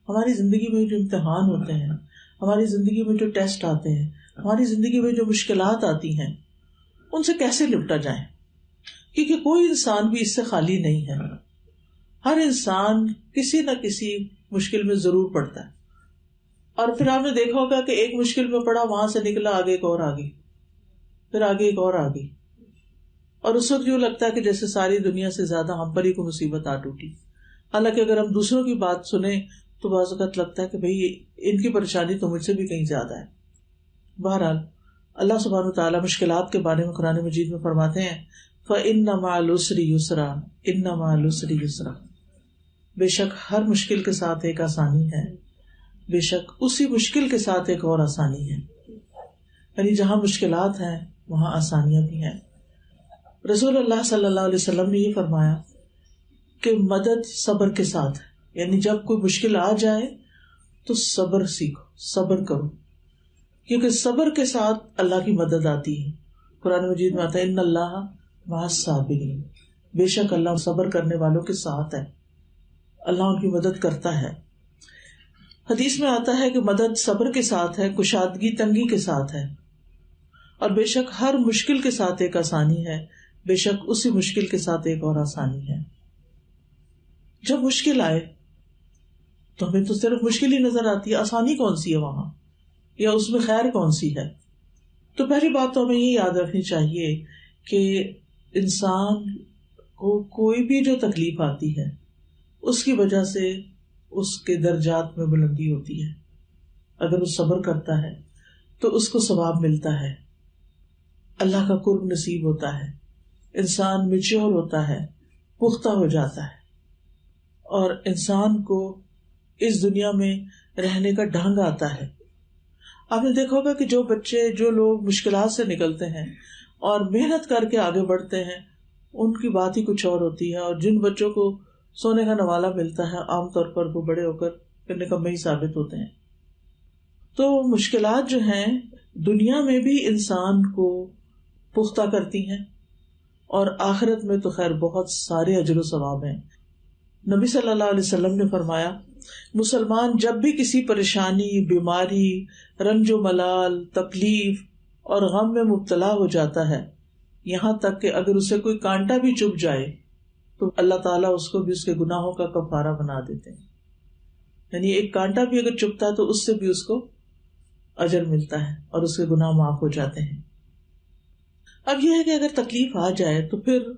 ہماری زندگی میں جو امتحان ہوتے ہیں، ہماری زندگی میں جو ٹیسٹ آتے ہیں، ہماری زندگی میں جو مشکلات آتی ہیں، ان سے کیسے نپٹا جائے، کیونکہ کوئی انسان بھی اس سے خالی نہیں ہے. ہر انسان کسی نہ کسی مشکل میں ضرور پڑتا ہے. اور پھر آپ نے دیکھا ہوگا کہ ایک مشکل میں پڑا، وہاں سے نکلا، آگے ایک اور آگئی، پھر آگے ایک اور آگئی، اور اس وقت یوں لگتا ہے کہ جیسے ساری دنیا سے زیادہ ہم پر ہی کوئی مصیبت آ ٹوٹی. حالانکہ اگر ہم دوسروں کی بات سنیں تو بعض اوقات لگتا ہے کہ بھئی ان کی پریشانی تو مجھ سے بھی کہیں زیادہ ہے. بہرحال اللہ سبحانہ وتعالیٰ مشکلات کے بارے میں قرآن مجید میں فرماتے ہیں فَإِنَّ مَعَ الْعُسْرِ يُسْرًا إِنَّ مَعَ الْعُسْرِ يُسْرًا، بے شک ہر مشکل کے ساتھ ایک آسانی ہے، بے شک اسی مشکل کے ساتھ ایک اور آسانی ہے. یعنی جہاں مشکلات ہیں وہاں آسانیاں بھی ہیں. رسول اللہ صلی اللہ علیہ وسلم نے یہ فرمایا کہ مدد صبر کے ساتھ ہے. یعنی جب کوئی مشکل آ جائے تو صبر سیکھو، صبر کرو، کیونکہ صبر کے ساتھ اللہ کی مدد آتی ہے. قرآن مجید میں آتا ہے ان اللہ مع الصابرین، بے شک اللہ صبر کرنے والوں کے ساتھ ہے، اللہ ان کی مدد کرتا ہے. حدیث میں آتا ہے کہ مدد صبر کے ساتھ ہے، کشادگی تنگی کے ساتھ ہے، اور بے شک ہر مشکل کے ساتھ ایک آسانی ہے، بے شک اسی مشکل کے ساتھ ایک اور آسانی ہے. جب مشکل آئے تو ہمیں تو صرف مشکل ہی نظر آتی ہے، آسانی کون سی ہے وہاں، یا اس میں خیر کون سی ہے؟ تو پہلی بات تو ہمیں یہ یاد رکھنی چاہیے کہ انسان کو کوئی بھی جو تکلیف آتی ہے اس کی وجہ سے اس کے درجات میں بلندی ہوتی ہے. اگر وہ صبر کرتا ہے تو اس کو ثواب ملتا ہے، اللہ کا قرب نصیب ہوتا ہے، انسان میچور ہوتا ہے، پختہ ہو جاتا ہے، اور انسان کو اس دنیا میں رہنے کا ڈھنگ آتا ہے. آپ نے دیکھا ہوگا کہ جو بچے، جو لوگ مشکلات سے نکلتے ہیں اور محنت کر کے آگے بڑھتے ہیں ان کی بات ہی کچھ اور ہوتی ہے، اور جن بچوں کو سونے کا نوالا ملتا ہے عام طور پر وہ بڑے ہو کر نکمے ہی ثابت ہوتے ہیں. تو مشکلات جو ہیں دنیا میں بھی انسان کو پختہ کرتی ہیں، اور آخرت میں تو خیر بہت سارے اجر و ثواب ہیں. نبی صلی اللہ علیہ وسلم نے فرمایا مسلمان جب بھی کسی پریشانی، بیماری، رنج و ملال، تکلیف اور غم میں مبتلا ہو جاتا ہے، یہاں تک کہ اگر اسے کوئی کانٹا بھی چبھ جائے تو اللہ تعالیٰ اس کو بھی اس کے گناہوں کا کفارہ بنا دیتے ہیں. یعنی ایک کانٹا بھی اگر چبھتا ہے تو اس سے بھی اس کو اجر ملتا ہے اور اس کے گناہ معاف ہو جاتے ہیں. اب یہ ہے کہ اگر تکلیف آ جائے تو پھر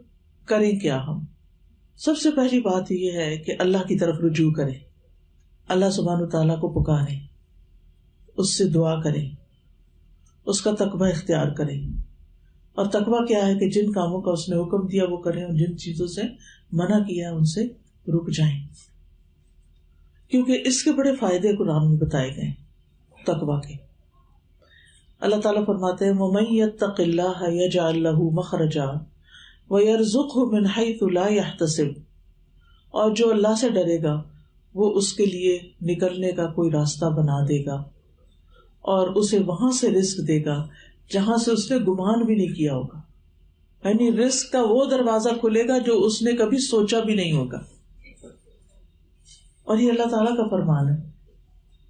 کریں کیا ہم؟ سب سے پہلی بات یہ ہے کہ اللہ کی طرف رجوع کریں، اللہ سبحانہ تعالیٰ کو پکاریں، اس سے دعا کریں، اس کا تقوی اختیار کریں. اور تقوی کیا ہے کہ جن کاموں کا اس نے حکم دیا وہ کریں، اور جن چیزوں سے منع کیا ان سے رک جائیں، کیونکہ اس کے بڑے فائدے قرآن میں بتائے گئے تقوی کے. اللہ تعالیٰ فرماتے ہیں وَمَن يَتَّقِ اللَّهَ يَجْعَل لَّهُ مَخْرَجًا وَيَرْزُقْهُ مِنْ حَيْثُ لَا يَحْتَسِبُ، اور جو اللہ سے ڈرے گا وہ اس کے لیے نکلنے کا کوئی راستہ بنا دے گا، اور اسے وہاں سے رزق دے گا جہاں سے اس نے گمان بھی نہیں کیا ہوگا. یعنی رزق کا وہ دروازہ کھلے گا جو اس نے کبھی سوچا بھی نہیں ہوگا. اور یہ اللہ تعالیٰ کا فرمان ہے.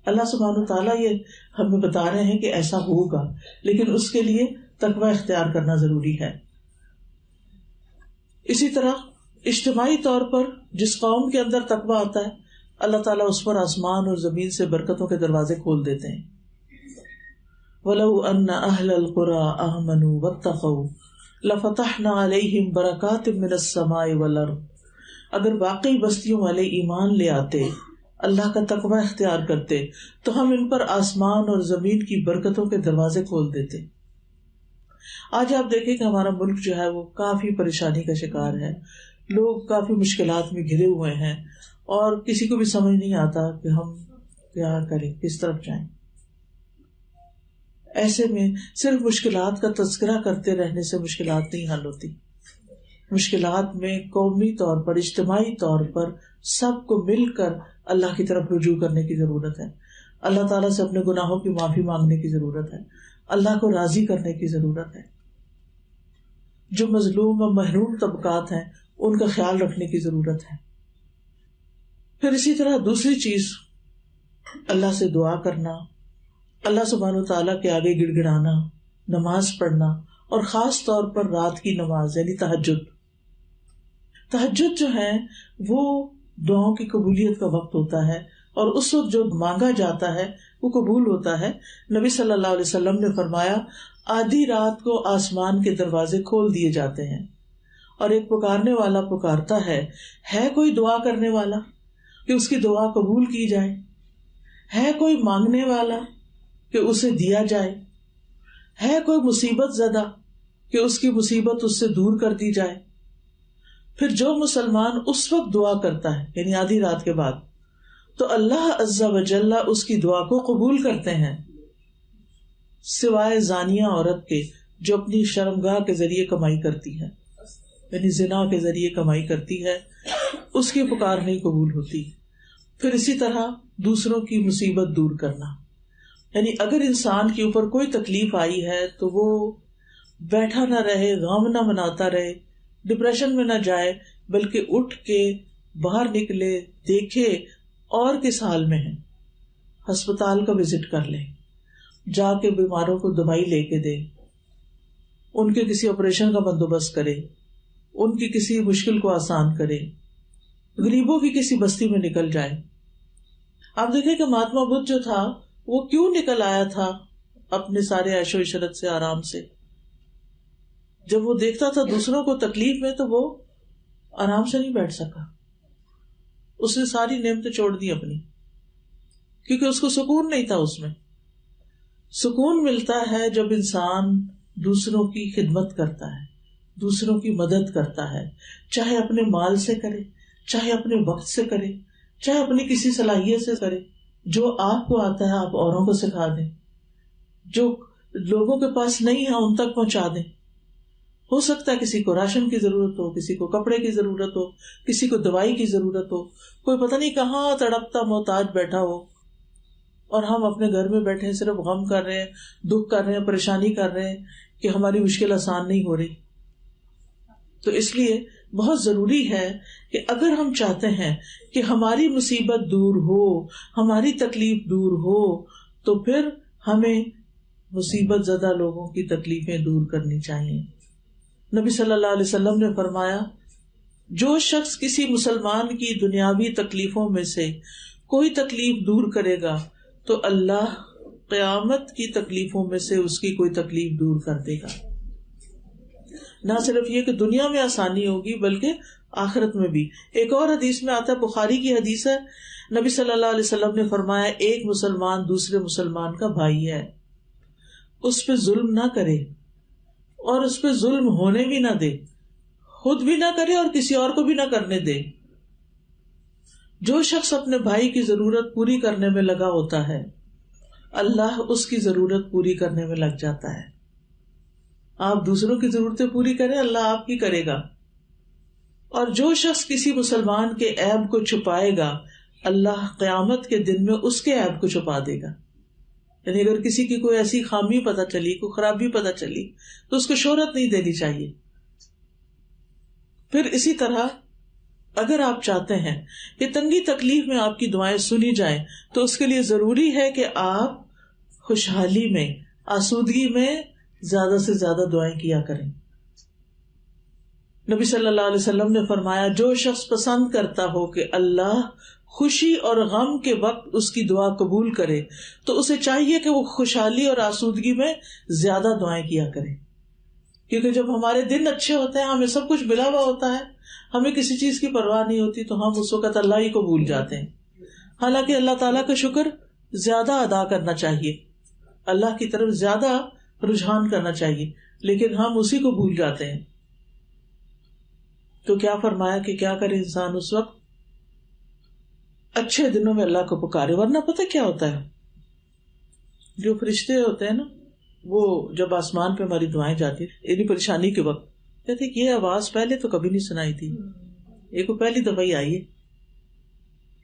اللہ سبحانہ تعالیٰ یہ ہمیں بتا رہے ہیں کہ ایسا ہوگا، لیکن اس کے لیے تقوی اختیار کرنا ضروری ہے. اسی طرح اجتماعی طور پر جس قوم کے اندر تقوی آتا ہے اللہ تعالیٰ اس پر آسمان اور زمین سے برکتوں کے دروازے کھول دیتے ہیں. وَلَوْ أَنَّ أَهْلَ الْقُرَىٰ آمَنُوا وَاتَّقَوْا لَفَتَحْنَا عَلَيْهِمْ بَرَكَاتٍ مِّنَ السَّمَاءِ وَالْأَرْضِ، اگر واقعی بستیوں والے ایمان لے آتے، اللہ کا تقوی اختیار کرتے، تو ہم ان پر آسمان اور زمین کی برکتوں کے دروازے کھول دیتے. آج آپ دیکھیں کہ ہمارا ملک جو ہے وہ کافی پریشانی کا شکار ہے، لوگ کافی مشکلات میں گھرے ہوئے ہیں، اور کسی کو بھی سمجھ نہیں آتا کہ ہم کیا کریں، کس طرف جائیں. ایسے میں صرف مشکلات کا تذکرہ کرتے رہنے سے مشکلات نہیں حل ہوتی. مشکلات میں قومی طور پر، اجتماعی طور پر سب کو مل کر اللہ کی طرف رجوع کرنے کی ضرورت ہے. اللہ تعالیٰ سے اپنے گناہوں کی معافی مانگنے کی ضرورت ہے، اللہ کو راضی کرنے کی ضرورت ہے. جو مظلوم و محروم طبقات ہیں ان کا خیال رکھنے کی ضرورت ہے. پھر اسی طرح دوسری چیز اللہ سے دعا کرنا، اللہ سبحانہ وتعالیٰ کے آگے گڑ گڑانا، نماز پڑھنا، اور خاص طور پر رات کی نماز یعنی تہجد. تہجد جو ہے وہ دعاؤں کی قبولیت کا وقت ہوتا ہے، اور اس وقت جو مانگا جاتا ہے وہ قبول ہوتا ہے. نبی صلی اللہ علیہ وسلم نے فرمایا آدھی رات کو آسمان کے دروازے کھول دیے جاتے ہیں اور ایک پکارنے والا پکارتا ہے کوئی دعا کرنے والا کہ اس کی دعا قبول کی جائے، ہے کوئی مانگنے والا کہ اسے دیا جائے، ہے کوئی مصیبت زدہ کہ اس کی مصیبت اس سے دور کر دی جائے. پھر جو مسلمان اس وقت دعا کرتا ہے یعنی آدھی رات کے بعد، تو اللہ عز و جل اس کی دعا کو قبول کرتے ہیں، سوائے زانیہ عورت کے جو اپنی شرمگاہ کے ذریعے کمائی کرتی ہے، یعنی زنا کے ذریعے کمائی کرتی ہے، اس کی پکار نہیں قبول ہوتی. پھر اسی طرح دوسروں کی مصیبت دور کرنا، یعنی اگر انسان کے اوپر کوئی تکلیف آئی ہے تو وہ بیٹھا نہ رہے، غم نہ مناتا رہے، ڈپریشن میں نہ جائے، بلکہ اٹھ کے باہر نکلے، دیکھے اور کس حال میں ہے، ہسپتال کا وزٹ کر لے، جا کے بیماروں کو دوائی لے کے دے، ان کے کسی آپریشن کا بندوبست کرے، ان کی کسی مشکل کو آسان کرے، غریبوں کی کسی بستی میں نکل جائے. آپ دیکھیں کہ مہاتما بدھ جو تھا وہ کیوں نکل آیا تھا اپنے سارے عیش و عشرت سے، آرام سے. جب وہ دیکھتا تھا دوسروں کو تکلیف میں تو وہ آرام سے نہیں بیٹھ سکا، اس نے ساری نعمتیں چھوڑ دی اپنی، کیونکہ اس کو سکون نہیں تھا. اس میں سکون ملتا ہے جب انسان دوسروں کی خدمت کرتا ہے، دوسروں کی مدد کرتا ہے، چاہے اپنے مال سے کرے، چاہے اپنے وقت سے کرے، چاہے اپنی کسی صلاحیت سے کرے. جو آپ کو آتا ہے آپ اوروں کو سکھا دیں، جو لوگوں کے پاس نہیں ہے ان تک پہنچا دیں. ہو سکتا ہے کسی کو راشن کی ضرورت ہو، کسی کو کپڑے کی ضرورت ہو، کسی کو دوائی کی ضرورت ہو، کوئی پتہ نہیں کہاں تڑپتا محتاج بیٹھا ہو، اور ہم اپنے گھر میں بیٹھے صرف غم کر رہے ہیں، دکھ کر رہے ہیں، پریشانی کر رہے ہیں کہ ہماری مشکل آسان نہیں ہو رہی. تو اس لیے بہت ضروری ہے کہ اگر ہم چاہتے ہیں کہ ہماری مصیبت دور ہو، ہماری تکلیف دور ہو، تو پھر ہمیں مصیبت زدہ لوگوں کی تکلیفیں دور کرنی چاہیے. نبی صلی اللہ علیہ وسلم نے فرمایا جو شخص کسی مسلمان کی دنیاوی تکلیفوں میں سے کوئی تکلیف دور کرے گا تو اللہ قیامت کی تکلیفوں میں سے اس کی کوئی تکلیف دور کر دے گا. نہ صرف یہ کہ دنیا میں آسانی ہوگی بلکہ آخرت میں بھی. ایک اور حدیث میں آتا ہے، بخاری کی حدیث ہے، نبی صلی اللہ علیہ وسلم نے فرمایا ایک مسلمان دوسرے مسلمان کا بھائی ہے، اس پہ ظلم نہ کرے اور اس پہ ظلم ہونے بھی نہ دے، خود بھی نہ کرے اور کسی اور کو بھی نہ کرنے دے. جو شخص اپنے بھائی کی ضرورت پوری کرنے میں لگا ہوتا ہے اللہ اس کی ضرورت پوری کرنے میں لگ جاتا ہے. آپ دوسروں کی ضرورتیں پوری کریں، اللہ آپ کی کرے گا. اور جو شخص کسی مسلمان کے عیب کو چھپائے گا اللہ قیامت کے دن میں اس کے عیب کو چھپا دے گا. یعنی اگر کسی کی کوئی ایسی خامی پتہ چلی، کوئی خرابی پتہ چلی تو اس کو شہرت نہیں دینی چاہیے. پھر اسی طرح اگر آپ چاہتے ہیں کہ تنگی تکلیف میں آپ کی دعائیں سنی جائیں تو اس کے لیے ضروری ہے کہ آپ خوشحالی میں، آسودگی میں زیادہ سے زیادہ دعائیں کیا کریں. نبی صلی اللہ علیہ وسلم نے فرمایا جو شخص پسند کرتا ہو کہ اللہ خوشی اور غم کے وقت اس کی دعا قبول کرے تو اسے چاہیے کہ وہ خوشحالی اور آسودگی میں زیادہ دعائیں کیا کرے. کیونکہ جب ہمارے دن اچھے ہوتے ہیں، ہمیں سب کچھ ملا ہوا ہوتا ہے، ہمیں کسی چیز کی پرواہ نہیں ہوتی، تو ہم اس وقت اللہ ہی کو بھول جاتے ہیں. حالانکہ اللہ تعالیٰ کا شکر زیادہ ادا کرنا چاہیے، اللہ کی طرف زیادہ رجحان کرنا چاہیے، لیکن ہم اسی کو بھول جاتے ہیں. تو کیا فرمایا کہ کیا کرے انسان اس وقت؟ اچھے دنوں میں اللہ کو پکارے. ورنہ پتہ کیا ہوتا ہے، جو فرشتے ہوتے ہیں نا، وہ جب آسمان پہ ہماری دعائیں جاتی یعنی پریشانی کے وقت، کہتے کہ یہ آواز پہلے تو کبھی نہیں سنائی تھی، یہ کو پہلی دفعہ ہی آئی ہے.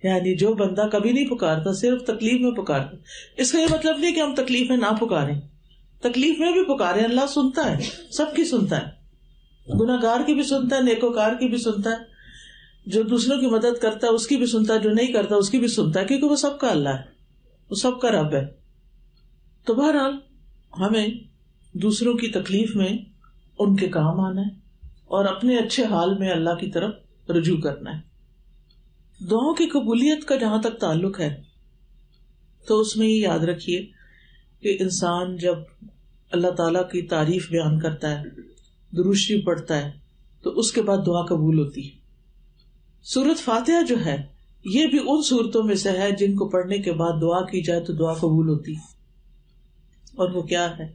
یعنی جو بندہ کبھی نہیں پکارتا، صرف تکلیف میں پکارتا. اس کا یہ مطلب نہیں کہ ہم تکلیف میں نہ پکاریں، تکلیف میں بھی پکاریں. اللہ سنتا ہے، سب کی سنتا ہے، گناہ گار کی بھی سنتا ہے، نیکوکار کی بھی سنتا ہے، جو دوسروں کی مدد کرتا ہے اس کی بھی سنتا ہے، جو نہیں کرتا اس کی بھی سنتا ہے، کیونکہ وہ سب کا اللہ ہے. وہ سب کا رب ہے. تو بہرحال ہمیں دوسروں کی تکلیف میں ان کے کام آنا ہے اور اپنے اچھے حال میں اللہ کی طرف رجوع کرنا ہے. دعاؤں کی قبولیت کا جہاں تک تعلق ہے تو اس میں یہ یاد رکھیے کہ انسان جب اللہ تعالیٰ کی تعریف بیان کرتا ہے، درود شریف پڑھتا ہے، تو اس کے بعد دعا قبول ہوتی ہے. سورۃ فاتحہ جو ہے یہ بھی ان سورتوں میں سے ہے جن کو پڑھنے کے بعد دعا کی جائے تو دعا قبول ہوتی ہے. اور وہ کیا ہے؟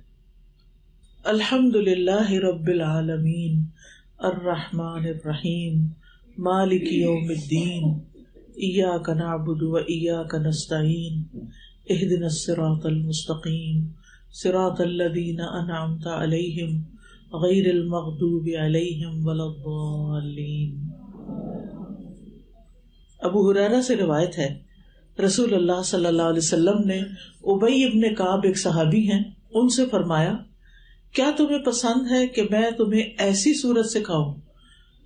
الحمد للہ رب العالمین الرحمن الرحیم مالک یوم الدین ایاک نعبد و ایاک نستعین اہدنا الصراط المستقیم صراط الذین انعمت علیہم غیر المغضوب علیہم ولا الضالین. ابو ہریرہ سے روایت ہے رسول اللہ صلی اللہ علیہ وسلم نے ابی ابن کعب ایک صحابی ہیں ان سے فرمایا کیا تمہیں پسند ہے کہ میں تمہیں ایسی سورت سکھاؤں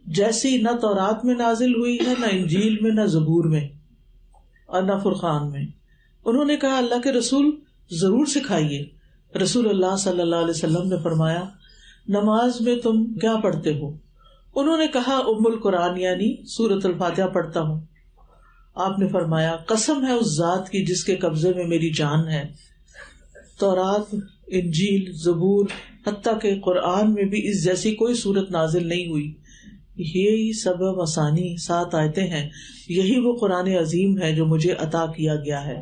جیسی نہ تورات میں نازل ہوئی ہے، نہ انجیل میں، نہ زبور میں اور نہ فرقان میں؟ انہوں نے کہا اللہ کے رسول ضرور سکھائیے. رسول اللہ صلی اللہ علیہ وسلم نے فرمایا نماز میں تم کیا پڑھتے ہو؟ انہوں نے کہا ام القرآن یعنی سورۃ الفاتحہ پڑھتا ہوں. آپ نے فرمایا قسم ہے اس ذات کی جس کے قبضے میں میری جان ہے، تورات، انجیل، زبور، حتیٰ کہ قرآن میں بھی اس جیسی کوئی سورت نازل نہیں ہوئی. یہی سبع مثانی 7 آیتیں ہیں، یہی وہ قرآن عظیم ہے جو مجھے عطا کیا گیا ہے.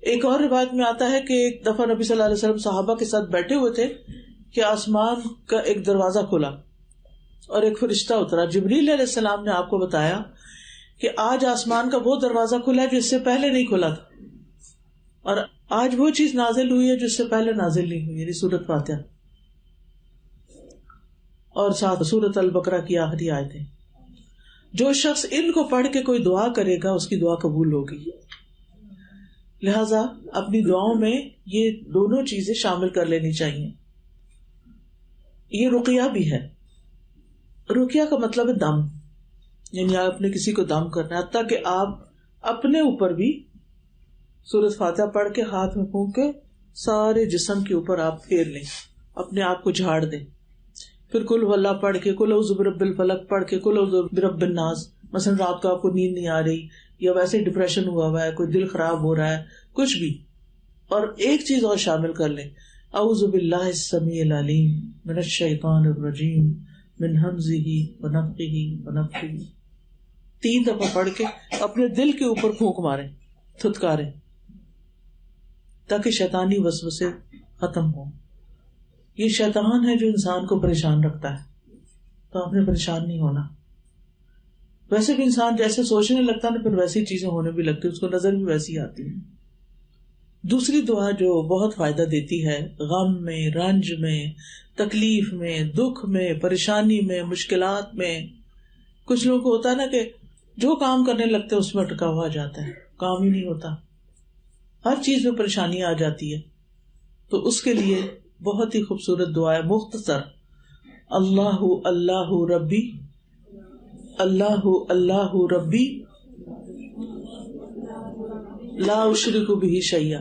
ایک اور روایت میں آتا ہے کہ ایک دفعہ نبی صلی اللہ علیہ وسلم صحابہ کے ساتھ بیٹھے ہوئے تھے کہ آسمان کا ایک دروازہ کھلا اور ایک فرشتہ اترا. جبریل علیہ السلام نے آپ کو بتایا کہ آج آسمان کا وہ دروازہ کھلا ہے جو اس سے پہلے نہیں کھلا تھا، اور آج وہ چیز نازل ہوئی ہے جو اس سے پہلے نازل نہیں ہوئی، یعنی سورۃ فاتحہ اور ساتھ سورۃ البقرہ کی آخری آیتیں. جو شخص ان کو پڑھ کے کوئی دعا کرے گا اس کی دعا قبول ہوگی. لہذا اپنی دعاؤں میں یہ دونوں چیزیں شامل کر لینی چاہیے. یہ رقیہ بھی ہے. رقیہ کا مطلب ہے دم، یعنی آپ نے کسی کو دم کرنا ہے، حتیٰ کہ آپ اپنے اوپر بھی سورۃ فاتحہ پڑھ کے ہاتھ میں پھونک کے سارے جسم کے اوپر آپ پھیر لیں، اپنے آپ کو جھاڑ دیں. پھر قل هو اللہ پڑھ کے، قل اعوذ برب الفلق پڑھ کے، قل اعوذ برب الناس. مثلا رات کو آپ کو نیند نہیں آ رہی یا ویسے ڈپریشن ہوا ہے، کوئی دل خراب ہو رہا ہے، کچھ بھی. اور ایک چیز اور شامل کر لیں، اعوذ باللہ السمیع العلیم من الشیطان الرجیم من ہمزہ ونفخہ ونفثہ. 3 دفعہ پڑھ کے اپنے دل کے اوپر پھونک ماریں، تھتکاریں، تاکہ شیطانی وسوسے ختم ہوں. یہ شیطان ہے جو انسان کو پریشان رکھتا ہے، تو آپ نے پریشان نہیں ہونا. ویسے بھی انسان جیسے سوچنے لگتا ہے نا پھر ویسی چیزیں ہونے بھی لگتی، اس کو نظر بھی ویسی آتی ہے. دوسری دعا جو بہت فائدہ دیتی ہے غم میں، رنج میں، تکلیف میں، دکھ میں، پریشانی میں، مشکلات میں. کچھ لوگوں کو ہوتا ہے نا کہ جو کام کرنے لگتے ہیں اس میں اٹکا ہوا جاتا ہے، کام ہی نہیں ہوتا، ہر چیز میں پریشانی آ جاتی ہے. تو اس کے لیے بہت ہی خوبصورت دعا ہے، مختصر، اللہ اللہ ربی، اللہ اللہ ربی لا اشرک بہ شیئا،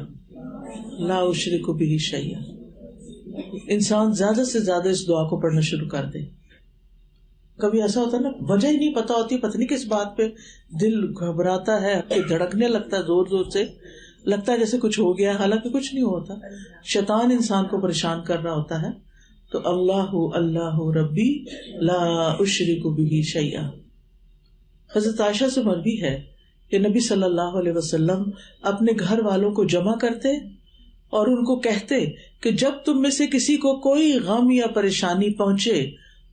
لا اشرک بہ شیئا. انسان زیادہ سے زیادہ اس دعا کو پڑھنا شروع کر دے. کبھی ایسا ہوتا ہے نا وجہ ہی نہیں پتا ہوتی، پتہ نہیں کس بات پہ دل گھبراتا ہے، دھڑکنے لگتا ہے زور زور سے، لگتا ہے جیسے کچھ ہو گیا، حالانکہ کچھ نہیں ہوتا، شیطان انسان کو پریشان کر رہا ہوتا ہے. تو اللہ اللہ ربی لا اشرک بہ شیئا. حضرت عائشہ سے مروی ہے کہ نبی صلی اللہ علیہ وسلم اپنے گھر والوں کو جمع کرتے اور ان کو کہتے کہ جب تم میں سے کسی کو کوئی غم یا پریشانی پہنچے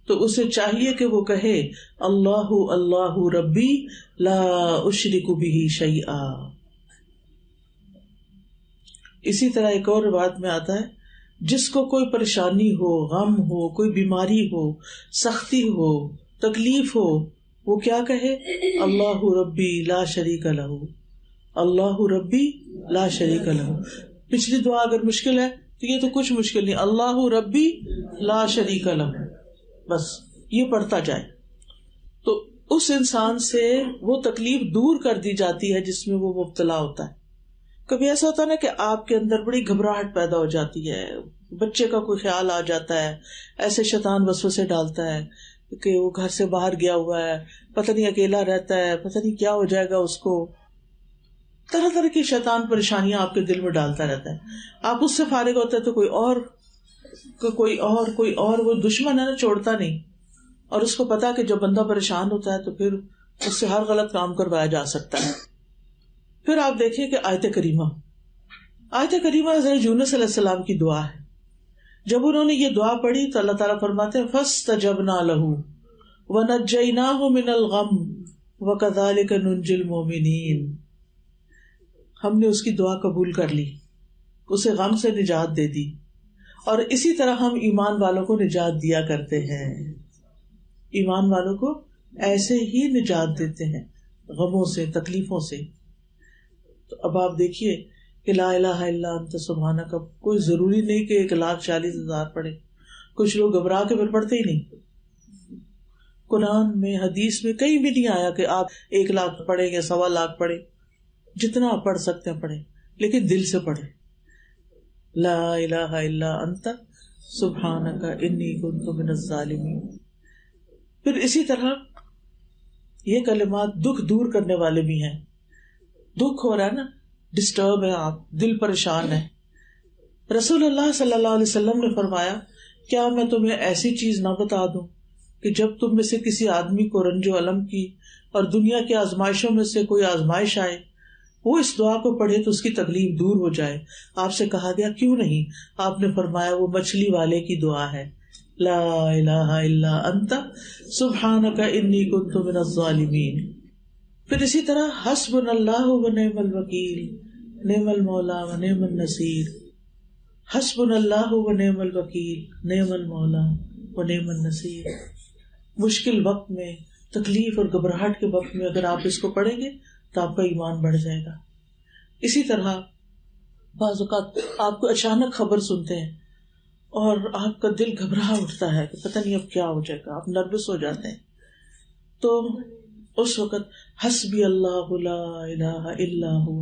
تو اسے چاہیے کہ وہ کہے اللہ اللہ ربی لا اشرک بہ شیئا. اسی طرح ایک اور روایت میں آتا ہے جس کو کوئی پریشانی ہو، غم ہو، کوئی بیماری ہو، سختی ہو، تکلیف ہو، وہ کیا کہے اللہ ربی لا شریک لہ، اللہ ربی لا شریک لہ. پچھلی دعا اگر مشکل ہے تو یہ تو کچھ مشکل نہیں، اللہ ربی لا شریک لہ، بس یہ پڑھتا جائے تو اس انسان سے وہ تکلیف دور کر دی جاتی ہے جس میں وہ مبتلا ہوتا ہے. کبھی ایسا ہوتا ہے نا کہ آپ کے اندر بڑی گھبراہٹ پیدا ہو جاتی ہے، بچے کا کوئی خیال آ جاتا ہے، ایسے شیطان وسوسے ڈالتا ہے کہ وہ گھر سے باہر گیا ہوا ہے، پتہ نہیں اکیلا رہتا ہے، پتہ نہیں کیا ہو جائے گا اس کو، طرح طرح کی شیطان پریشانیاں آپ کے دل میں ڈالتا رہتا ہے. آپ اس سے فارغ ہوتے ہیں تو کوئی اور وہ دشمن ہے نا، چھوڑتا نہیں. اور اس کو پتا کہ جب بندہ پریشان ہوتا ہے تو پھر اس سے ہر غلط کام کروایا جا سکتا ہے. پھر آپ دیکھیں کہ آیت کریمہ حضرت یونس علیہ السلام کی دعا ہے. جب انہوں نے یہ دعا پڑھی تو اللہ تعالیٰ فرماتے ہیں فاستجبنا له ونجیناہ من الغم وکذالک ننجی المؤمنین. ہم نے اس کی دعا قبول کر لی، اسے غم سے نجات دے دی، اور اسی طرح ہم ایمان والوں کو نجات دیا کرتے ہیں. ایمان والوں کو ایسے ہی نجات دیتے ہیں غموں سے، تکلیفوں سے. تو اب آپ دیکھیے کہ لا الہ الا انت سبحانک، کوئی ضروری نہیں کہ 1,40,000 پڑھے. کچھ لوگ گھبرا کے پھر پڑھتے ہی نہیں. قرآن میں حدیث میں کہیں بھی نہیں آیا کہ آپ 1,00,000 پڑھیں یا 1,25,000 پڑھیں. جتنا آپ پڑھ سکتے ہیں پڑھیں، لیکن دل سے پڑھیں. لا الہ الا انت سبحانک انی کنت من الظالمین. پھر اسی طرح یہ کلمات دکھ دور کرنے والے بھی ہیں. دکھ ہو رہا ہے نا، ڈسٹرب ہے آپ، دل پریشان ہے. رسول اللہ صلی اللہ علیہ وسلم نے فرمایا کیا میں تمہیں ایسی چیز نہ بتا دوں کہ جب تم میں سے کسی آدمی کو رنج و الم کی اور دنیا کی آزمائشوں میں سے کوئی آزمائش آئے، وہ اس دعا کو پڑھے تو اس کی تکلیف دور ہو جائے. آپ سے کہا گیا کیوں نہیں؟ آپ نے فرمایا وہ مچھلی والے کی دعا ہے، لا الہ الا انت سبحانک انی کنت من الظالمین. پھر اسی طرح حسبنا اللہ و نعم الوکیل نعم المولا و نعم النصیر. حسبنا اللہ و نعم الوکیل نعم المولا و نعم النصیر. مشکل وقت میں، تکلیف اور گھبراہٹ کے وقت میں اگر آپ اس کو پڑھیں گے تو آپ کا ایمان بڑھ جائے گا. اسی طرح بعض اوقات آپ کو اچانک خبر سنتے ہیں اور آپ کا دل گھبرا اٹھتا ہے کہ پتہ نہیں اب کیا ہو جائے گا، آپ نروس ہو جاتے ہیں. تو اس وقت حسبی اللہ لا الہ الا هو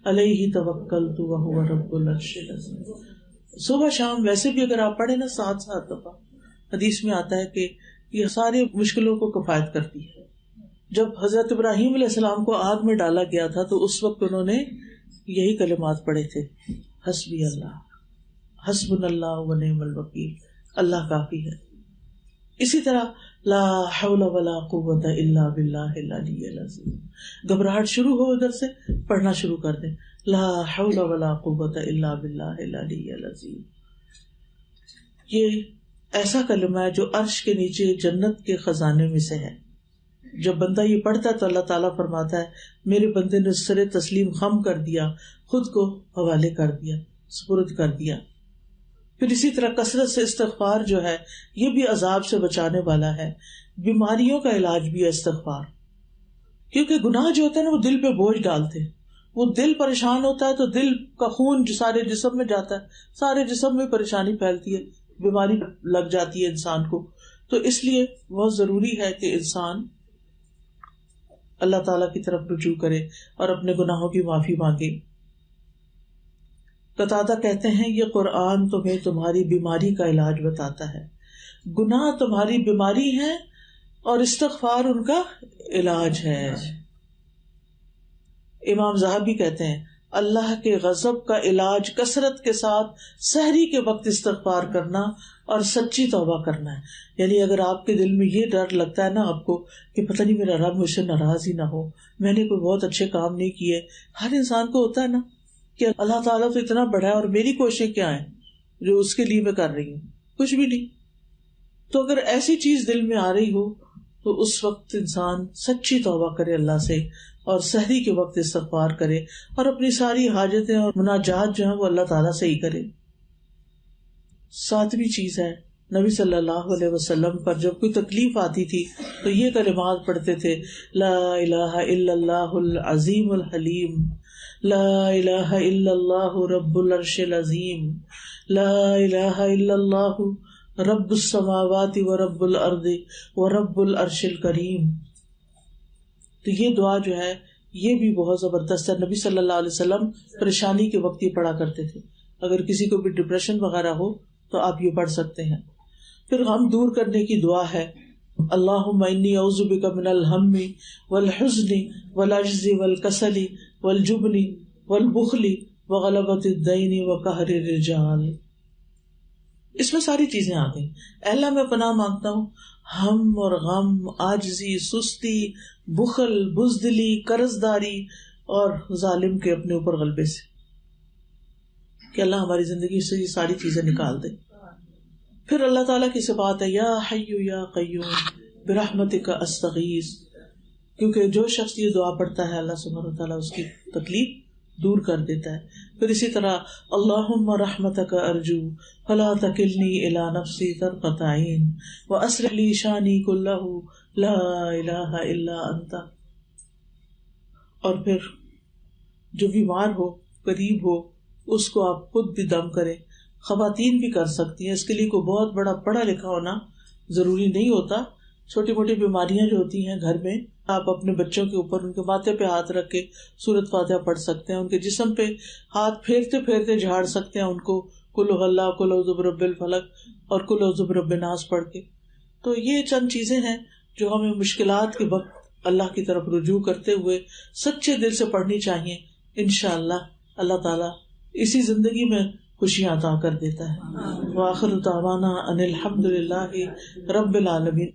علیہ توکلت وہو رب العرش العظیم. صبح شام ویسے بھی اگر آپ پڑھیں نا 7 دفعہ، حدیث میں آتا ہے کہ یہ ساری مشکلوں کو کفایت کرتی ہے. جب حضرت ابراہیم علیہ السلام کو آگ میں ڈالا گیا تھا تو اس وقت انہوں نے یہی کلمات پڑھے تھے، حسبی اللہ، حسبنا اللہ و نعم الوکیل، اللہ کافی ہے. اسی طرح لا حول ولا قوت الا باللہ العلی العظیم. گھبراہٹ شروع ہو ادھر سے پڑھنا شروع کر دیں، لا حول ولا قوت الا باللہ العلی العظیم. یہ ایسا کلمہ ہے جو عرش کے نیچے جنت کے خزانے میں سے ہے. جب بندہ یہ پڑھتا ہے تو اللہ تعالیٰ فرماتا ہے میرے بندے نے سر تسلیم خم کر دیا، خود کو حوالے کر دیا، سپرد کر دیا. پھر اسی طرح کثرت سے استغفار جو ہے یہ بھی عذاب سے بچانے والا ہے. بیماریوں کا علاج بھی ہے استغفار، کیونکہ گناہ جو ہوتا ہے نا وہ دل پہ بوجھ ڈالتے ہیں. وہ دل پریشان ہوتا ہے تو دل کا خون سارے جسم میں جاتا ہے، سارے جسم میں پریشانی پھیلتی ہے، بیماری لگ جاتی ہے انسان کو. تو اس لیے بہت ضروری ہے کہ انسان اللہ تعالیٰ کی طرف رجوع کرے اور اپنے گناہوں کی معافی مانگے. قتادہ کہتے ہیں یہ قرآن تمہیں تمہاری بیماری کا علاج بتاتا ہے. گناہ تمہاری بیماری ہے اور استغفار ان کا علاج ہے. امام ذہبی کہتے ہیں اللہ کے غضب کا علاج کثرت کے ساتھ سحری کے وقت استغفار کرنا اور سچی توبہ کرنا ہے. یعنی اگر آپ کے دل میں یہ ڈر لگتا ہے نا آپ کو کہ پتہ نہیں میرا رب مجھ سے ناراض ہی نہ ہو، میں نے کوئی بہت اچھے کام نہیں کیے، ہر انسان کو ہوتا ہے نا کہ اللہ تعالیٰ تو اتنا بڑا ہے اور میری کوششیں کیا ہیں جو اس کے لیے میں کر رہی ہوں، کچھ بھی نہیں. تو اگر ایسی چیز دل میں آ رہی ہو تو اس وقت انسان سچی توبہ کرے اللہ سے اور سحری کے وقت استغفار کرے اور اپنی ساری حاجتیں اور مناجات جو ہیں وہ اللہ تعالیٰ سے ہی کرے. 7ویں چیز ہے نبی صلی اللہ علیہ وسلم پر جب کوئی تکلیف آتی تھی تو یہ کلمات پڑھتے تھے، لا الہ الا اللہ العظیم الحلیم، لا الہ الا اللہ رب العرش العظیم، لا الہ الا اللہ رب السماوات و رب الارض و رب العرش الکریم. تو یہ دعا جو ہے یہ بھی بہت زبردست ہے. نبی صلی اللہ علیہ وسلم پریشانی کے وقت یہ پڑھا کرتے تھے. اگر کسی کو بھی ڈپریشن وغیرہ ہو تو آپ یہ پڑھ سکتے ہیں. پھر غم دور کرنے کی دعا ہے, اللہم انی اعوذ بک من الہم والحزن والعجز والکسل والجبن والبخل وغلبۃ الدین وقہر الرجال. اس میں ساری چیزیں آ گئی. اللہ میں پناہ مانگتا ہوں ہم اور غم, عاجزی, سستی, بخل, بزدلی, قرض داری اور ظالم کے اپنے اوپر غلبے سے, کہ اللہ ہماری زندگی سے یہ ساری چیزیں نکال دے. پھر اللہ تعالیٰ کی صفات ہے یا حی یا قیوم برحمتک استغیث, کیونکہ جو شخص یہ دعا پڑھتا ہے اللہ سبحانہ وتعالیٰ اس کی تکلیف دور کر دیتا ہے. پھر اسی طرح اللہم رحمتک ارجو فلا تکلنی الی نفسی طرفۃ عین واصلح لی شانی کلہ لا الہ الا انت. اور پھر جو بیمار ہو, قریب ہو, اس کو آپ خود بھی دم کریں. خواتین بھی کر سکتی ہیں, اس کے لیے کوئی بہت بڑا پڑھا لکھا ہونا ضروری نہیں ہوتا. چھوٹی موٹی بیماریاں جو ہوتی ہیں گھر میں, آپ اپنے بچوں کے اوپر ان کے ماتھے پہ ہاتھ رکھ کے سورۃ فاتحہ پڑھ سکتے ہیں, ان کے جسم پہ ہاتھ پھیرتے پھیرتے جھاڑ سکتے ہیں ان کو قل ھو اللہ, قل اعوذ برب الفلق اور قل اعوذ برب الناس پڑھ کے. تو یہ چند چیزیں ہیں جو ہمیں مشکلات کے وقت اللہ کی طرف رجوع کرتے ہوئے سچے دل سے پڑھنی چاہیے. انشاءاللہ اللہ تعالیٰ اسی زندگی میں خوشیاں عطا کر دیتا ہے. وآخر دعوانا ان الحمد للہ رب العالمین.